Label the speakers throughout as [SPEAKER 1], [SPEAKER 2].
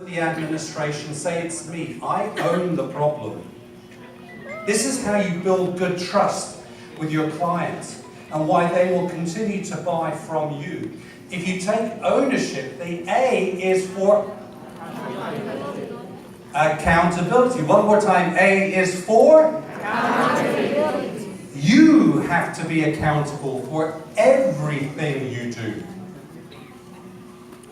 [SPEAKER 1] the administration, say it's me. I own the problem. This is how you build good trust with your clients and why they will continue to buy from you. If you take ownership, the A is for accountability. One more time, A is for accountability. You have to be accountable for everything you do.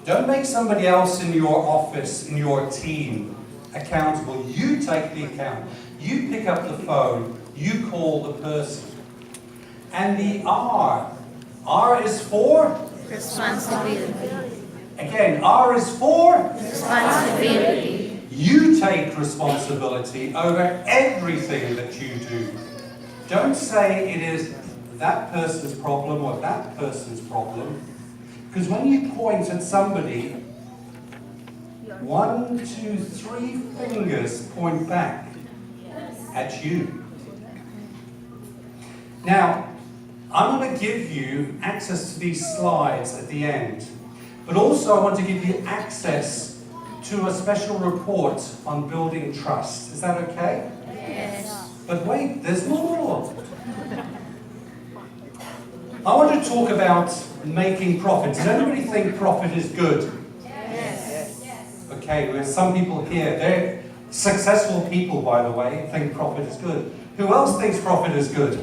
[SPEAKER 1] Don't make somebody else in your office, in your team, accountable. You take the account. You pick up the phone. You call the person. And the R. R is for?
[SPEAKER 2] Responsibility.
[SPEAKER 1] Again, R is for?
[SPEAKER 2] Responsibility.
[SPEAKER 1] You take responsibility over everything that you do. Don't say it is that person's problem or that person's problem. Because when you point at somebody, 1, 2, 3 fingers point back at you. Now, I'm going to give you access to these slides at the end. But also I want to give you access to a special report on building trust. Is that okay?
[SPEAKER 2] Yes.
[SPEAKER 1] But wait, there's more. I want to talk about making profit. Does anybody think profit is good?
[SPEAKER 2] Yes.
[SPEAKER 1] Okay, there's some people here. They're successful people, by the way, think profit is good. Who else thinks profit is good?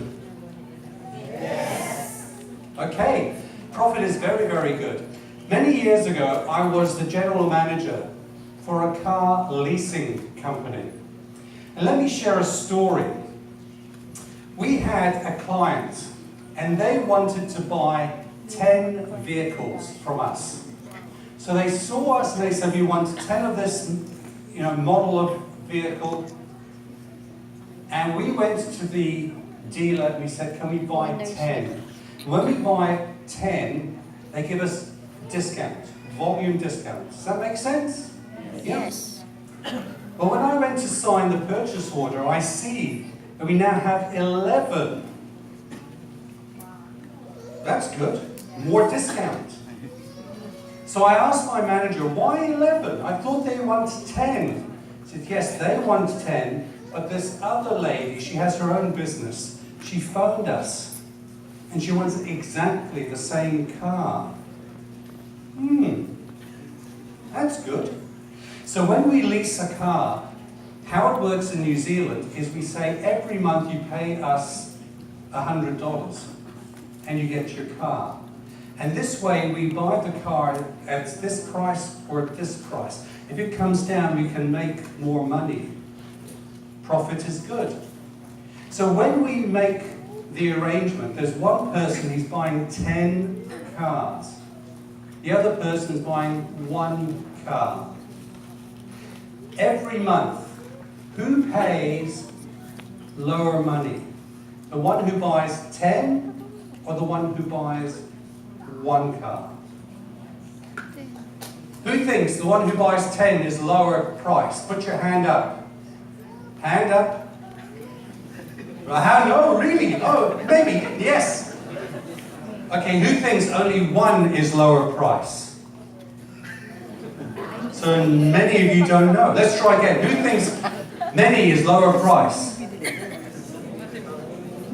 [SPEAKER 2] Yes.
[SPEAKER 1] Okay, profit is very, very good. Many years ago, I was the general manager for a car leasing company. And let me share a story. We had a client, and they wanted to buy 10 vehicles from us. So they saw us and they said, we want 10 of this, model of vehicle. And we went to the dealer and we said, can we buy 10? When we buy 10, they give us discount, volume discount. Does that make sense?
[SPEAKER 2] Yes.
[SPEAKER 1] But when I went to sign the purchase order, I see that we now have 11. That's good. More discount. So I asked my manager, why 11? I thought they want 10. He said, yes, they want 10, but this other lady, she has her own business. She phoned us, and she wants exactly the same car. That's good. So when we lease a car, how it works in New Zealand is we say every month you pay us $100 and you get your car. And this way we buy the car at this price or at this price. If it comes down, we can make more money. Profit is good. So when we make the arrangement, there's one person who's buying 10 cars. The other person is buying 1 car. Every month, who pays lower money? The one who buys 10 or the one who buys 1 car? Who thinks the one who buys 10 is lower price? Put your hand up. Hand up. No, really? Oh, maybe, yes. Okay, who thinks only 1 is lower price? So many of you don't know. Let's try again. Who thinks many is lower price?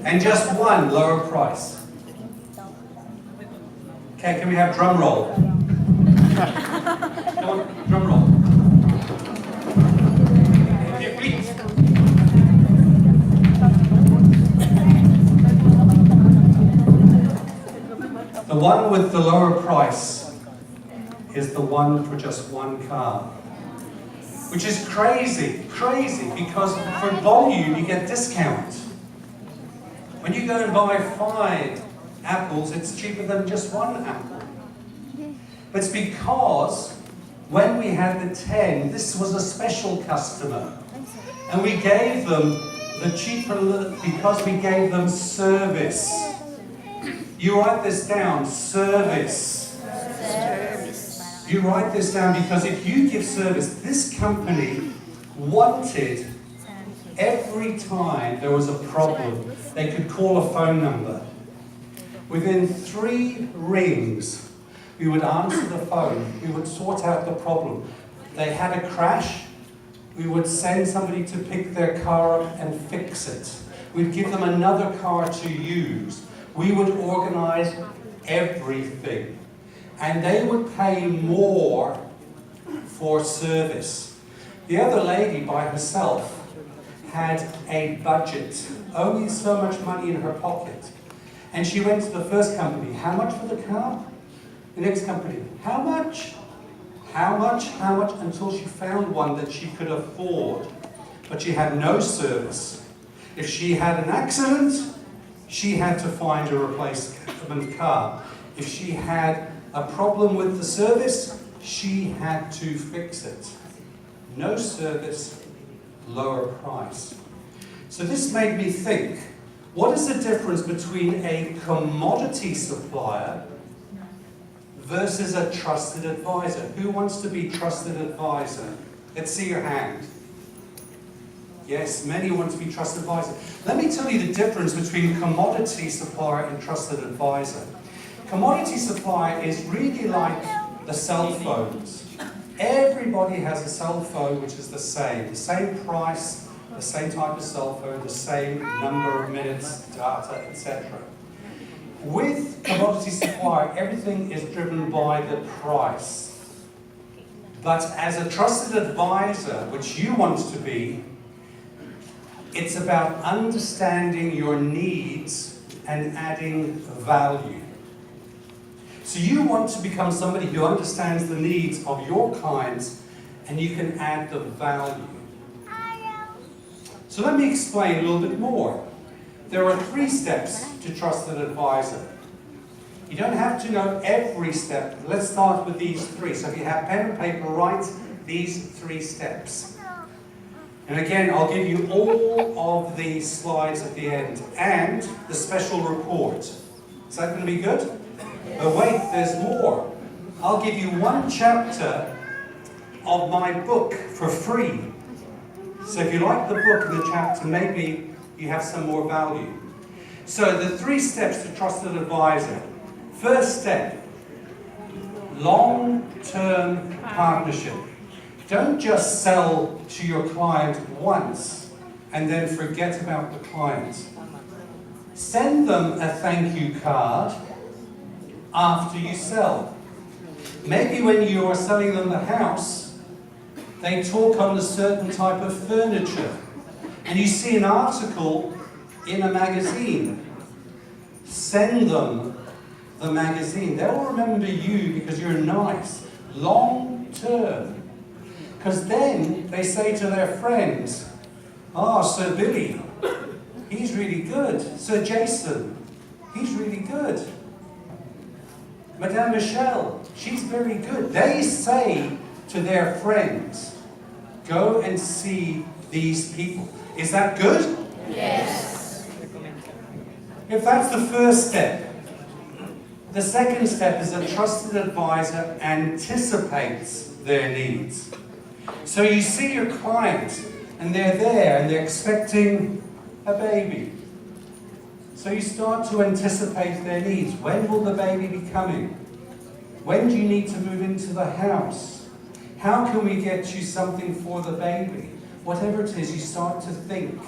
[SPEAKER 1] And just 1 lower price? Okay, can we have drum roll? Come on, drum roll. The one with the lower price is the one for just 1 car. Which is crazy, because for volume you get discount. When you go and buy 5 apples, it's cheaper than just 1 apple. But it's because when we had the 10, this was a special customer. And we gave them the cheaper because we gave them service. You write this down, service. You write this down because if you give service, this company wanted every time there was a problem, they could call a phone number. Within 3 rings, we would answer the phone, we would sort out the problem. they had a crash, we would send somebody to pick their car up and fix it. We'd give them another car to use. We would organize everything. And they would pay more for service. The other lady by herself had a budget, only so much money in her pocket. And she went to the first company, how much for the car? The next company, how much? How much? How much? Until she found one that she could afford. But she had no service. If she had an accident, she had to find a replacement car. If she had a problem with the service, she had to fix it. No service, lower price. So this made me think, what is the difference between a commodity supplier versus a trusted advisor? Who wants to be trusted advisor? Let's see your hand. Yes, many want to be trusted advisor. Let me tell you the difference between commodity supplier and trusted advisor. Commodity supplier is really like the cell phones. Everybody has a cell phone which is the same price, the same type of cell phone, the same number of minutes, data, etc. With commodity supplier, everything is driven by the price. But as a trusted advisor, which you want to be, it's about understanding your needs and adding value. So you want to become somebody who understands the needs of your clients and you can add the value. So let me explain a little bit more. There are 3 steps to trusted advisor. You don't have to know every step. Let's start with these 3. So if you have pen and paper, write these 3 steps. And again, I'll give you all of the slides at the end and the special report. Is that going to be good? But wait, there's more. I'll give you 1 chapter of my book for free. So if you like the book and the chapter, maybe you have some more value. So the 3 steps to trusted advisor. First step, long-term partnership. Don't just sell to your client once and then forget about the client. Send them a thank you card after you sell. Maybe when you are selling them the house, they talk on a certain type of furniture and you see an article in a magazine. Send them the magazine. They'll remember you because you're nice, long term. Because then they say to their friends, "Ah, Sir Billy, he's really good. Sir Jason, he's really good. Madame Michelle, she's very good." They say to their friends, "Go and see these people." Is that good?
[SPEAKER 2] Yes.
[SPEAKER 1] If that's the first step, the second step is a trusted advisor anticipates their needs. So you see your client and they're there and they're expecting a baby. So you start to anticipate their needs. When will the baby be coming? When do you need to move into the house? How can we get you something for the baby? Whatever it is, you start to think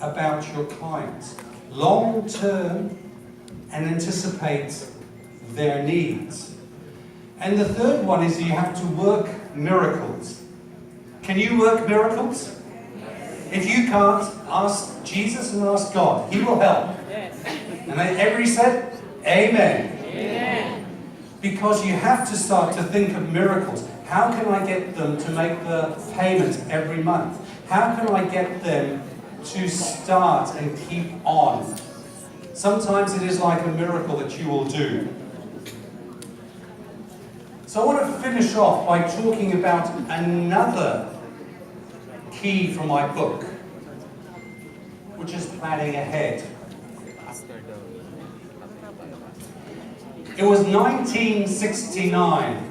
[SPEAKER 1] about your client long term and anticipate their needs. And the third one is you have to work miracles. Can you work miracles? If you can't, ask Jesus and ask God. He will help. And then everybody said, Amen.
[SPEAKER 2] Amen.
[SPEAKER 1] Because you have to start to think of miracles. How can I get them to make the payment every month? How can I get them to start and keep on? Sometimes it is like a miracle that you will do. So I want to finish off by talking about another key from my book, which is planning ahead. It was 1969.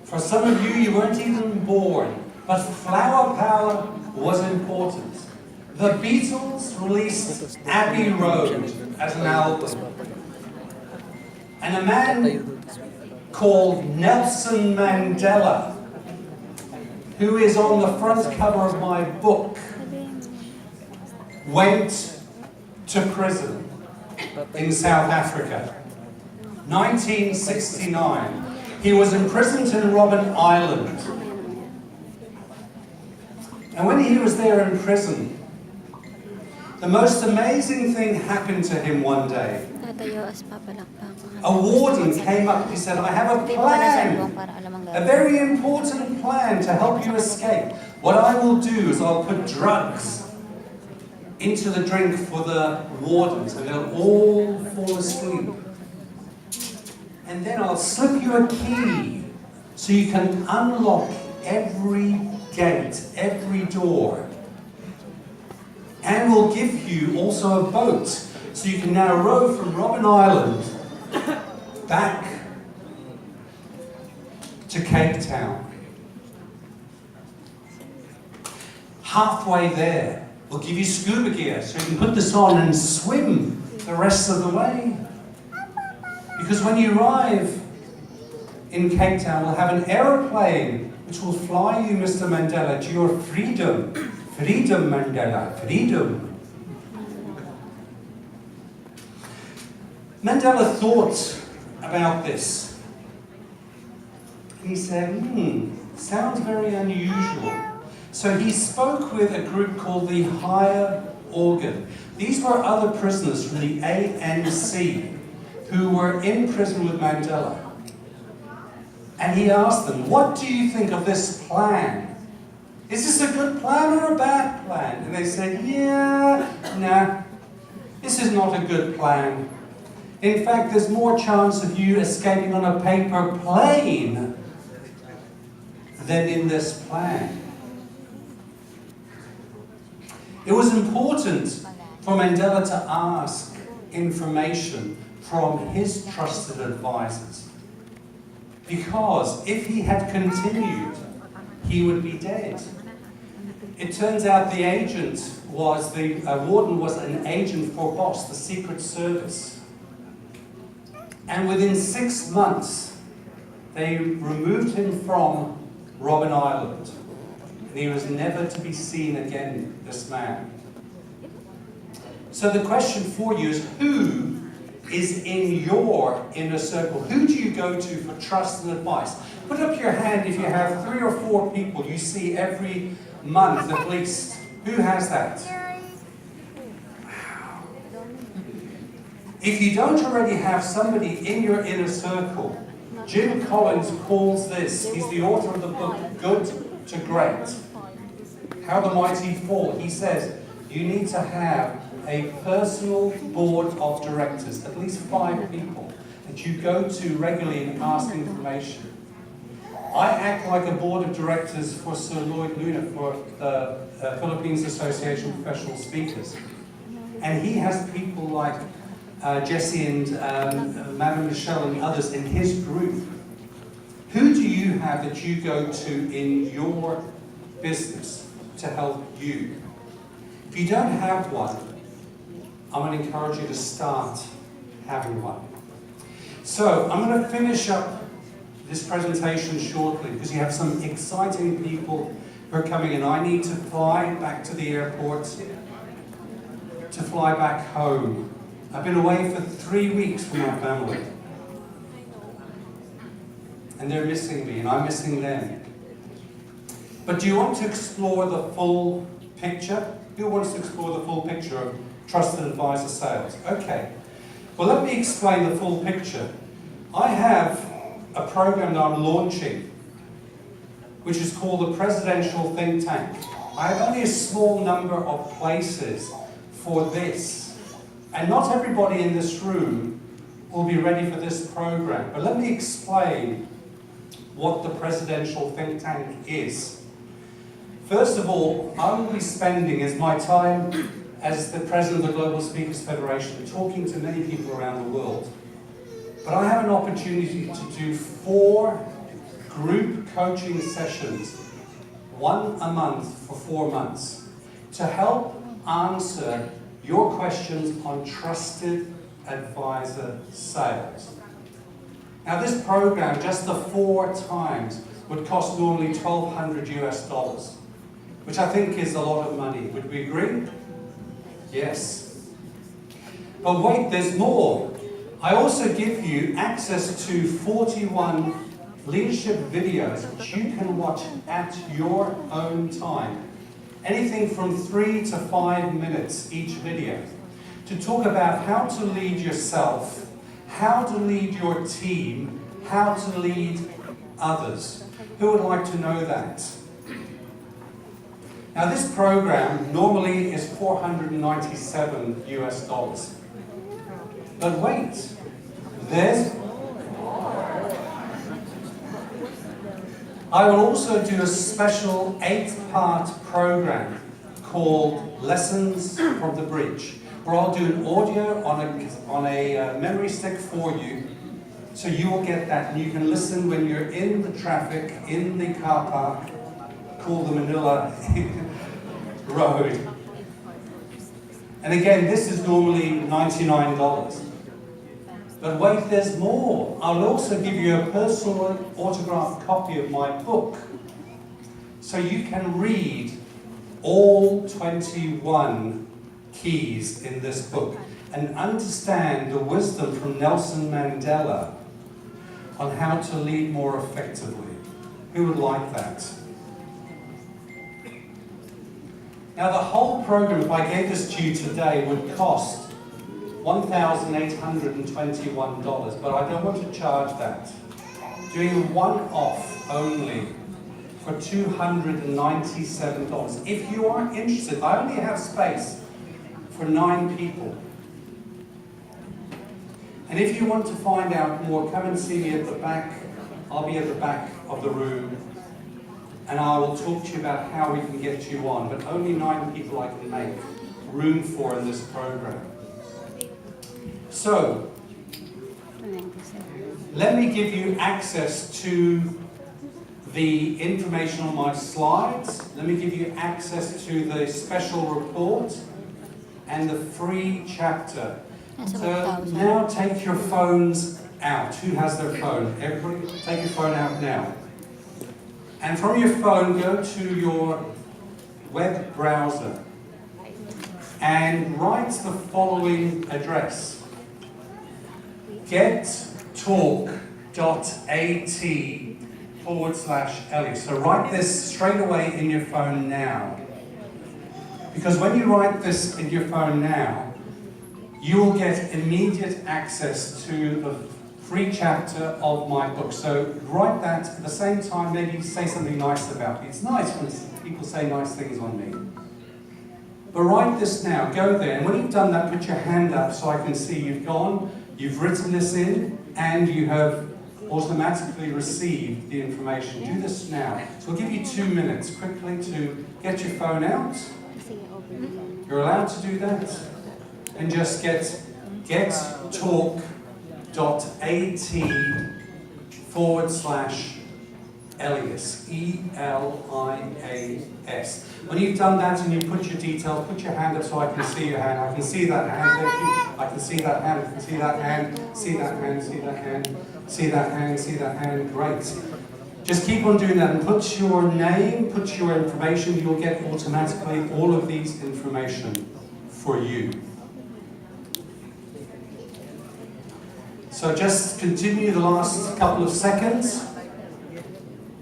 [SPEAKER 1] For some of you, you weren't even born, but flower power was important. The Beatles released Abbey Road as an album. And a man called Nelson Mandela, who is on the front cover of my book, went to prison in South Africa. 1969. He was imprisoned in Robben Island. And when he was there in prison, the most amazing thing happened to him one day. A warden came up, he said, I have a plan, a very important plan to help you escape. What I will do is I'll put drugs into the drink for the wardens and they'll all fall asleep. And then I'll slip you a key so you can unlock every gate, every door. And we'll give you also a boat so you can now row from Robben Island back to Cape Town. Halfway there, we'll give you scuba gear so you can put this on and swim the rest of the way. Because when you arrive in Cape Town, we'll have an aeroplane which will fly you, Mr. Mandela, to your freedom. Freedom, Mandela, freedom. Mandela thought about this. He said, sounds very unusual. So he spoke with a group called the Higher Organ. These were other prisoners from the ANC who were in prison with Mandela. And he asked them, what do you think of this plan? Is this a good plan or a bad plan? And they said, nah, this is not a good plan. In fact, there's more chance of you escaping on a paper plane than in this plan. It was important for Mandela to ask information from his trusted advisors. Because if he had continued, he would be dead. It turns out the warden was an agent for BOSS, the Secret Service. And within 6 months, they removed him from Robben Island. And he was never to be seen again, this man. So the question for you is, who is in your inner circle? Who do you go to for trust and advice? Put up your hand if you have 3 or 4 people you see every month at least. Who has that? Wow. If you don't already have somebody in your inner circle, Jim Collins calls this, he's the author of the book, Good to Great. How the Mighty Fall. He says, you need to have a personal board of directors, at least 5 people, that you go to regularly and ask information. I act like a board of directors for Sir Lloyd Luna for the Philippines Association of Professional Speakers. And he has people like Jesse and Madam Michelle and others in his group. Who do you have that you go to in your business to help you? If you don't have one, I'm going to encourage you to start having one. So I'm going to finish up this presentation shortly because you have some exciting people who are coming in. I need to fly back to the airport to fly back home. I've been away for 3 weeks from my family. And they're missing me and I'm missing them. But do you want to explore the full picture? Who wants to explore the full picture of Trusted Advisor Sales? Okay. Well, let me explain the full picture. I have a program that I'm launching, which is called the Presidential Think Tank. I have only a small number of places for this. And not everybody in this room will be ready for this program. But let me explain what the Presidential Think Tank is. First of all, I will be spending as my time as the President of the Global Speakers Federation talking to many people around the world. But I have an opportunity to do 4 group coaching sessions, 1 a month for 4 months, to help answer your questions on trusted advisor sales. Now this program, just the 4 times, would cost normally $1,200 US, which I think is a lot of money. Would we agree? Yes. But wait, there's more. I also give you access to 41 leadership videos which you can watch at your own time. Anything from 3 to 5 minutes each video, to talk about how to lead yourself, how to lead your team, how to lead others. Who would like to know that? Now this program normally is $497 US. But wait, there's... I will also do a special 8-part program called Lessons from the Bridge, where I'll do an audio on a memory stick for you, so you will get that and you can listen when you're in the traffic, in the car park, called the Manila Road. And again, this is normally $99. But wait, there's more. I'll also give you a personal autographed copy of my book, so you can read all 21 keys in this book and understand the wisdom from Nelson Mandela on how to lead more effectively. Who would like that? Now the whole program, if I gave this to you today, would cost $1,821, but I don't want to charge that. Doing a one-off only for $297. If you are interested, I only have space for 9 people. And if you want to find out more, come and see me at the back. I'll be at the back of the room, and I will talk to you about how we can get you on, but only 9 people I can make room for in this program. So, let me give you access to the information on my slides. Let me give you access to the special report and the free chapter. So now take your phones out. Who has their phone? Everybody, take your phone out now. And from your phone, go to your web browser and write the following address: gettalk.at/Ellie. So write this straight away in your phone now. Because when you write this in your phone now, you will get immediate access to the free chapter of my book. So write that at the same time, maybe say something nice about me. It's nice when people say nice things on me. But write this now, go there, and when you've done that, put your hand up so I can see you've gone, you've written this in, and you have automatically received the information. Do this now. So we'll give you 2 minutes quickly to get your phone out. You're allowed to do that. And just get gettalk.at/Elias, E-L-I-A-S. When you've done that and you put your details, put your hand up so I can see your hand. I can see that hand. Thank you. I can see that hand. I can see that hand. See that hand. See that hand. See that hand. See that hand. Great. Just keep on doing that and put your name, put your information. You'll get automatically all of these information for you. So just continue the last couple of seconds,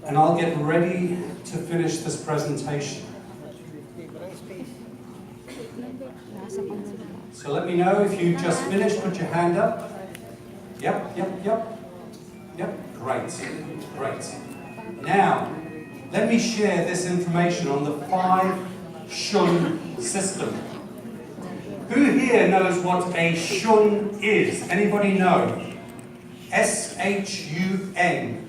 [SPEAKER 1] and I'll get ready to finish this presentation. So let me know if you just finished, put your hand up. Yep. Great. Now, let me share this information on the 5 Shun system. Who here knows what a shun is? Anybody know? S-H-U-N.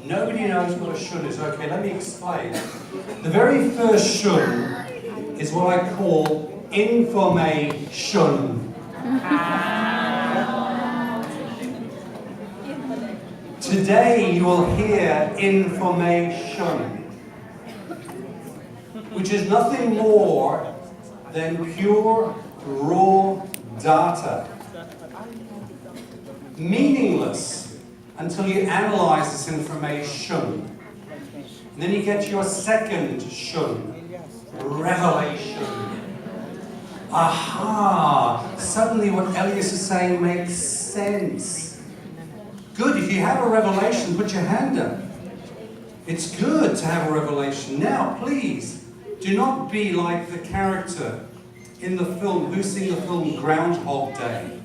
[SPEAKER 1] Nobody knows what a shun is. Okay, let me explain. The very first shun is what I call information. Today you will hear information, which is nothing more than pure, raw data. meaningless until you analyze this information. And then you get your second shun, revelation. Aha! Suddenly what Elias is saying makes sense. Good, if you have a revelation, put your hand up. It's good to have a revelation. Now, please, do not be like the character in the film. Who's seen the film Groundhog Day?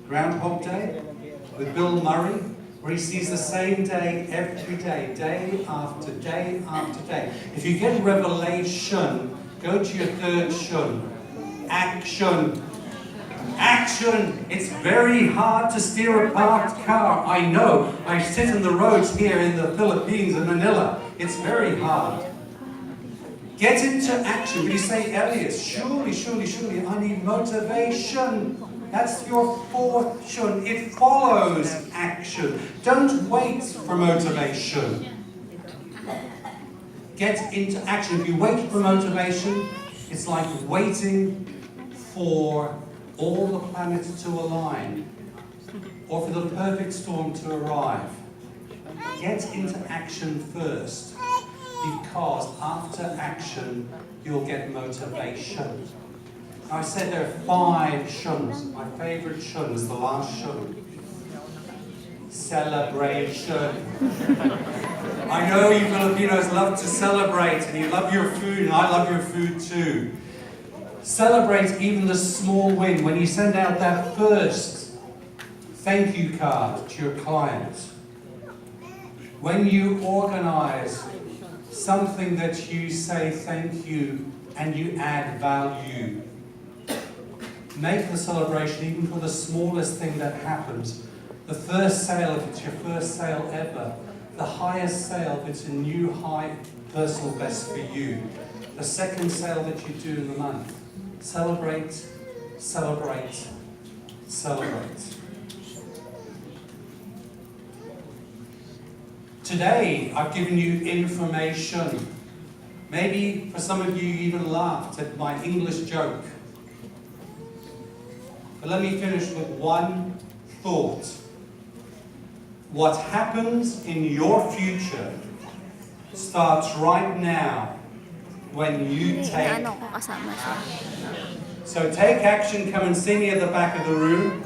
[SPEAKER 1] Groundhog Day? With Bill Murray? Where he sees the same day every day, day after day after day. If you get revelation, go to your third shun. Action. Action! It's very hard to steer a parked car. I know. I sit on the roads here in the Philippines and Manila. It's very hard. Get into action. But you say, Elias, surely, I need motivation. That's your fourth shun. It follows action. Don't wait for motivation. Get into action. If you wait for motivation, it's like waiting for all the planets to align, or for the perfect storm to arrive. Get into action first, because after action, you'll get motivation. Now, I said there are 5 shuns. My favorite shun is the last shun. Celebration. I know you Filipinos love to celebrate, and you love your food, and I love your food too. Celebrate even the small win when you send out that first thank you card to your client. When you organize something that you say thank you and you add value. Make the celebration even for the smallest thing that happens. The first sale, if it's your first sale ever. The highest sale, if it's a new high personal best for you. The second sale that you do in the month. Celebrate, celebrate, celebrate. Today, I've given you information. Maybe for some of you even laughed at my English joke. But let me finish with one thought. What happens in your future starts right now when you take. So take action, come and see me at the back of the room.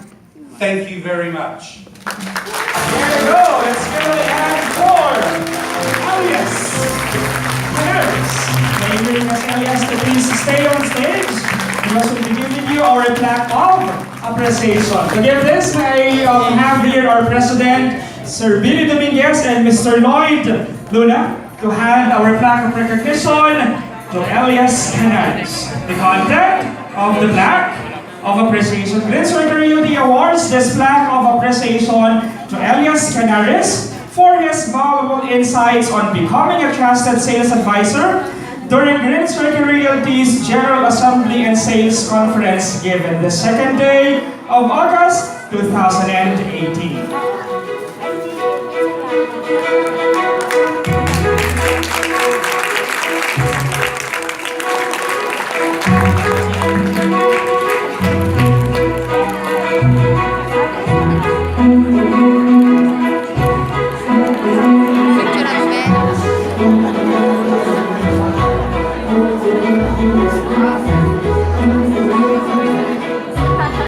[SPEAKER 1] Thank you very much.
[SPEAKER 3] There you go. Let's give it a hand for Elias. Winners. May you bring us Elias to please stay on stage. We also will be giving you our plaque of appreciation. To give this, I have here our President, Sir Billy Dominguez, and Mr. Lloyd Luna, to hand our plaque of recognition to Elias Canaris. The content of the plaque of appreciation. Let's return you the awards. This plaque of appreciation to Elias Canaris for his valuable insights on becoming a trusted sales advisor during Green Circle Realty's General Assembly and Sales Conference given the 2nd day of August 2018.